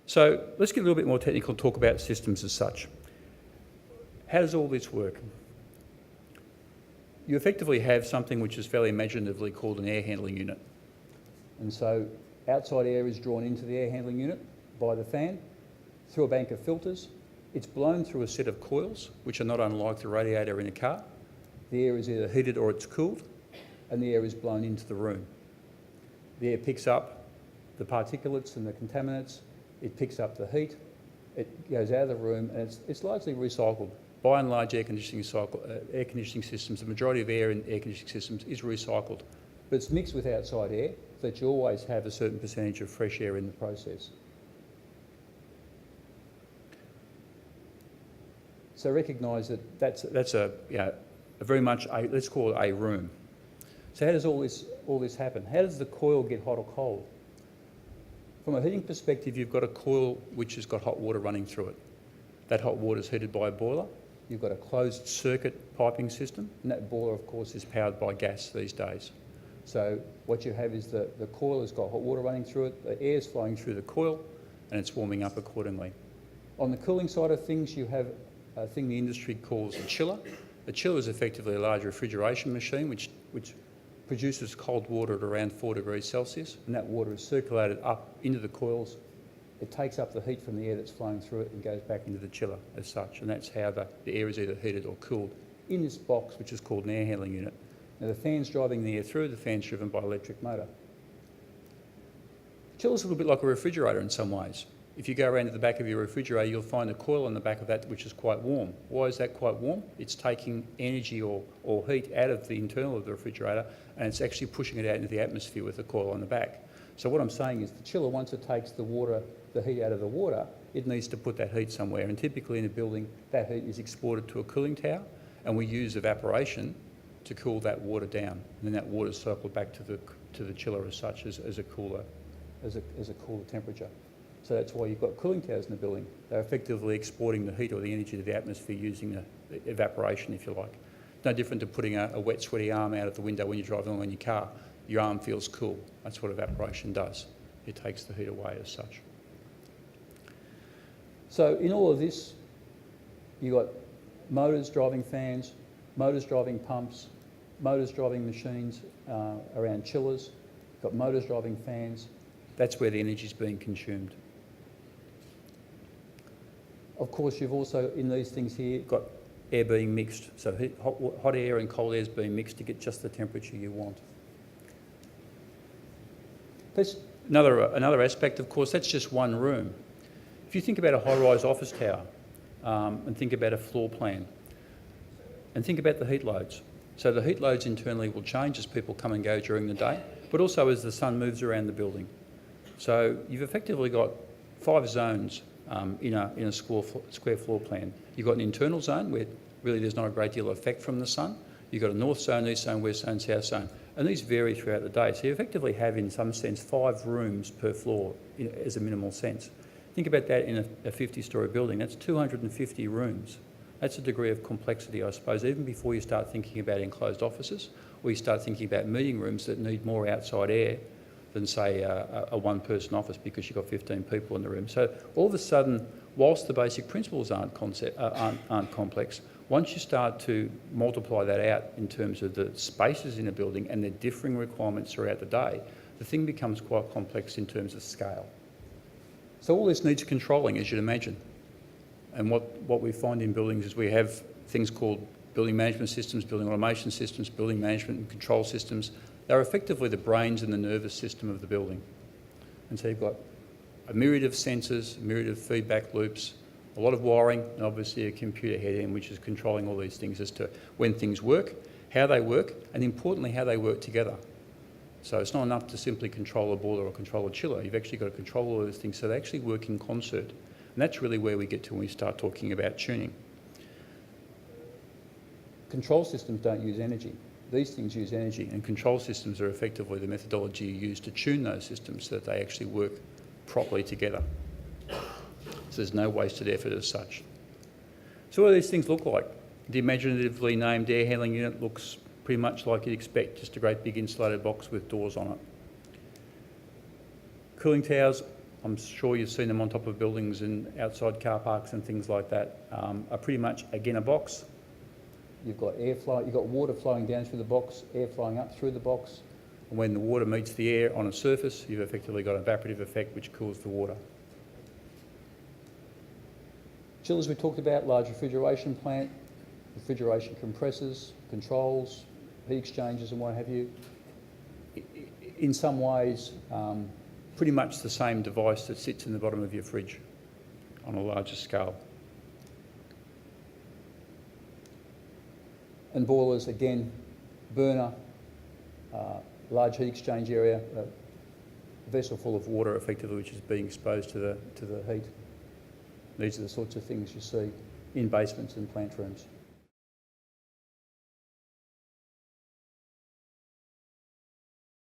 So let's get a little bit more technical and talk about systems as such. How does all this work? You effectively have something which is fairly imaginatively called an air handling unit. And so outside air is drawn into the air handling unit by the fan through a bank of filters. It's blown through a set of coils, which are not unlike the radiator in a car. The air is either heated or it's cooled, and the air is blown into the room. The air picks up the particulates and the contaminants, it picks up the heat, it goes out of the room, and it's largely recycled. By and large, air conditioning systems, the majority of air in air conditioning systems is recycled, but it's mixed with outside air, so that you always have a certain percentage of fresh air in the process. So recognise that that's a very much let's call it a room. So how does all this happen? How does the coil get hot or cold? From a heating perspective, you've got a coil which has got hot water running through it. That hot water is heated by a boiler. You've got a closed circuit piping system, and that boiler, of course, is powered by gas these days. So what you have is the coil has got hot water running through it, the air is flowing through the coil, and it's warming up accordingly. On the cooling side of things, you have a thing the industry calls a chiller. A chiller is effectively a large refrigeration machine which produces cold water at around 4 degrees Celsius, and that water is circulated up into the coils. It takes up the heat from the air that's flowing through it and goes back into the chiller as such, and that's how the air is either heated or cooled in this box, which is called an air handling unit. Now the fan's driving the air through, the fan's driven by an electric motor. The chiller's a little bit like a refrigerator in some ways. If you go around to the back of your refrigerator, you'll find a coil on the back of that which is quite warm. Why is that quite warm? It's taking energy or heat out of the internal of the refrigerator, and it's actually pushing it out into the atmosphere with the coil on the back. So what I'm saying is the chiller, once it takes the heat out of the water, it needs to put that heat somewhere. And typically in a building, that heat is exported to a cooling tower, and we use evaporation to cool that water down. And then that water is cycled back to the chiller as such as a cooler temperature. So that's why you've got cooling towers in the building. They're effectively exporting the heat or the energy to the atmosphere using the evaporation, if you like. No different to putting a wet, sweaty arm out of the window when you're driving along in your car. Your arm feels cool. That's what evaporation does. It takes the heat away as such. So in all of this, you've got motors driving fans, motors driving pumps, motors driving machines around chillers, you've got motors driving fans. That's where the energy is being consumed. Of course, you've also, in these things here, got air being mixed. So hot air and cold air is being mixed to get just the temperature you want. That's another aspect, of course, that's just one room. If you think about a high-rise office tower and think about a floor plan and think about the heat loads. So the heat loads internally will change as people come and go during the day, but also as the sun moves around the building. So you've effectively got 5 zones in a square floor plan. You've got an internal zone where really there's not a great deal of effect from the sun. You've got a north zone, east zone, west zone, south zone. And these vary throughout the day. So you effectively have, in some sense, 5 rooms per floor as a minimal sense. Think about that in a 50-storey building. That's 250 rooms. That's a degree of complexity, I suppose, even before you start thinking about enclosed offices, or you start thinking about meeting rooms that need more outside air than, say, a one-person office because you've got 15 people in the room. So all of a sudden, whilst the basic principles aren't complex, once you start to multiply that out in terms of the spaces in a building and their differing requirements throughout the day, the thing becomes quite complex in terms of scale. So all this needs controlling, as you'd imagine. And what we find in buildings is we have things called building management systems, building automation systems, building management and control systems. They're effectively the brains and the nervous system of the building. And so you've got a myriad of sensors, a myriad of feedback loops, a lot of wiring, and obviously a computer head end which is controlling all these things as to when things work, how they work, and importantly how they work together. So it's not enough to simply control a boiler or control a chiller. You've actually got to control all those things so they actually work in concert. And that's really where we get to when we start talking about tuning. Control systems don't use energy. These things use energy, and control systems are effectively the methodology you use to tune those systems so that they actually work properly together. So there's no wasted effort as such. So what do these things look like? The imaginatively named air handling unit looks pretty much like you'd expect, just a great big insulated box with doors on it. Cooling towers I'm sure you've seen them on top of buildings and outside car parks and things like that, are pretty much, again, a box. You've got airflow, you've got water flowing down through the box, air flowing up through the box. And when the water meets the air on a surface, you've effectively got an evaporative effect which cools the water. Chillers we talked about, large refrigeration plant, refrigeration compressors, controls, heat exchangers and what have you. In some ways, pretty much the same device that sits in the bottom of your fridge on a larger scale. And boilers, again, burner, large heat exchange area, a vessel full of water effectively which is being exposed to the heat. These are the sorts of things you see in basements and plant rooms.